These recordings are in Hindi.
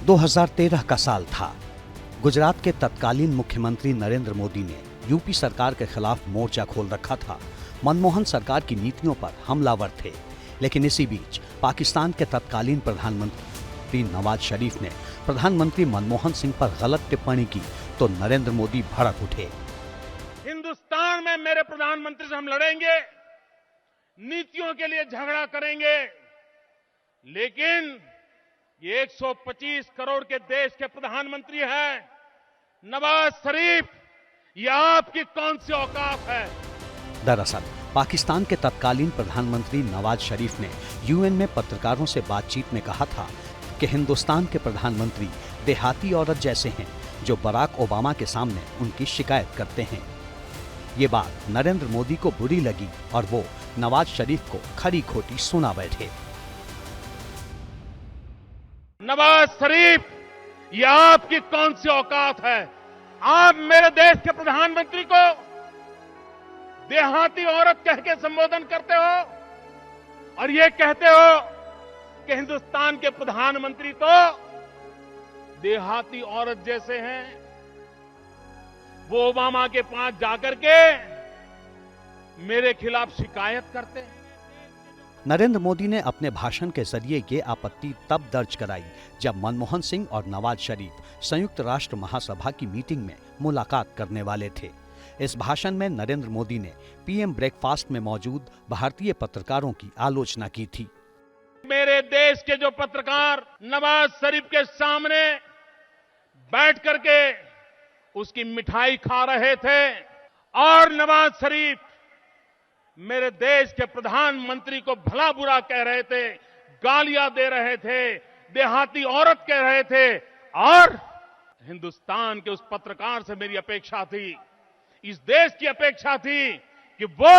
2013 का साल था। गुजरात के तत्कालीन मुख्यमंत्री नरेंद्र मोदी ने यूपी सरकार के खिलाफ मोर्चा खोल रखा था। मनमोहन सरकार की नीतियों पर हमलावर थे। लेकिन इसी बीच पाकिस्तान के तत्कालीन प्रधानमंत्री नवाज शरीफ ने प्रधानमंत्री मनमोहन सिंह पर गलत टिप्पणी की तो नरेंद्र मोदी भड़क उठे। हिंदुस्तान में मेरे प्रधानमंत्री से हम लड़ेंगे, नीतियों के लिए झगड़ा करेंगे, लेकिन ये 125 करोड़ के देश के प्रधानमंत्री हैं। नवाज शरीफ, ये आपकी कौन सी औकात है? दरअसल पाकिस्तान के तत्कालीन प्रधानमंत्री नवाज शरीफ ने यूएन में पत्रकारों से बातचीत में कहा था कि हिंदुस्तान के प्रधानमंत्री देहाती औरत जैसे हैं जो बराक ओबामा के सामने उनकी शिकायत करते हैं। ये बात नरेंद्र मोदी को बुरी लगी और वो नवाज शरीफ को खरी खोटी सुना बैठे। नवाज शरीफ, ये आपकी कौन सी औकात है? आप मेरे देश के प्रधानमंत्री को देहाती औरत कह के संबोधन करते हो और ये कहते हो कि हिंदुस्तान के प्रधानमंत्री तो देहाती औरत जैसे हैं। वो ओबामा के पास जाकर के मेरे खिलाफ शिकायत करते हैं। नरेंद्र मोदी ने अपने भाषण के जरिए ये आपत्ति तब दर्ज कराई जब मनमोहन सिंह और नवाज शरीफ संयुक्त राष्ट्र महासभा की मीटिंग में मुलाकात करने वाले थे। इस भाषण में नरेंद्र मोदी ने पीएम ब्रेकफास्ट में मौजूद भारतीय पत्रकारों की आलोचना की थी। मेरे देश के जो पत्रकार नवाज शरीफ के सामने बैठ करके उसकी मिठाई खा रहे थे और नवाज शरीफ मेरे देश के प्रधानमंत्री को भला बुरा कह रहे थे, गालियां दे रहे थे, देहाती औरत कह रहे थे, और हिंदुस्तान के उस पत्रकार से मेरी अपेक्षा थी, इस देश की अपेक्षा थी कि वो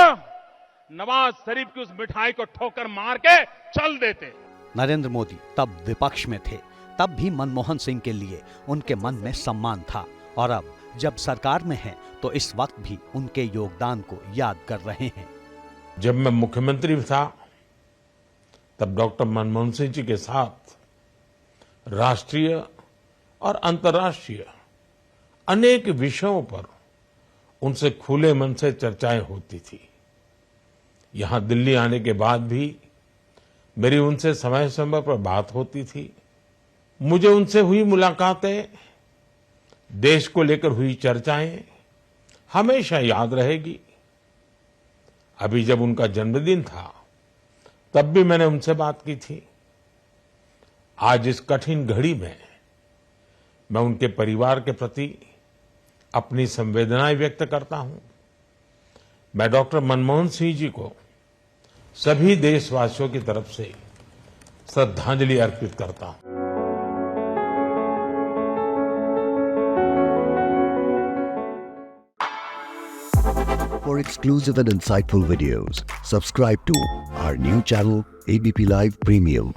नवाज शरीफ की उस मिठाई को ठोकर मार के चल देते। नरेंद्र मोदी तब विपक्ष में थे, तब भी मनमोहन सिंह के लिए उनके मन में सम्मान था और अब जब सरकार में हैं तो इस वक्त भी उनके योगदान को याद कर रहे हैं। जब मैं मुख्यमंत्री था तब डॉक्टर मनमोहन सिंह जी के साथ राष्ट्रीय और अंतर्राष्ट्रीय अनेक विषयों पर उनसे खुले मन से चर्चाएं होती थी। यहां दिल्ली आने के बाद भी मेरी उनसे समय समय पर बात होती थी। मुझे उनसे हुई मुलाकातें, देश को लेकर हुई चर्चाएं हमेशा याद रहेगी। अभी जब उनका जन्मदिन था तब भी मैंने उनसे बात की थी। आज इस कठिन घड़ी में मैं उनके परिवार के प्रति अपनी संवेदनाएं व्यक्त करता हूं। मैं डॉक्टर मनमोहन सिंह जी को सभी देशवासियों की तरफ से श्रद्धांजलि अर्पित करता हूं। For exclusive and insightful videos, subscribe to our new channel ABP Live Premium.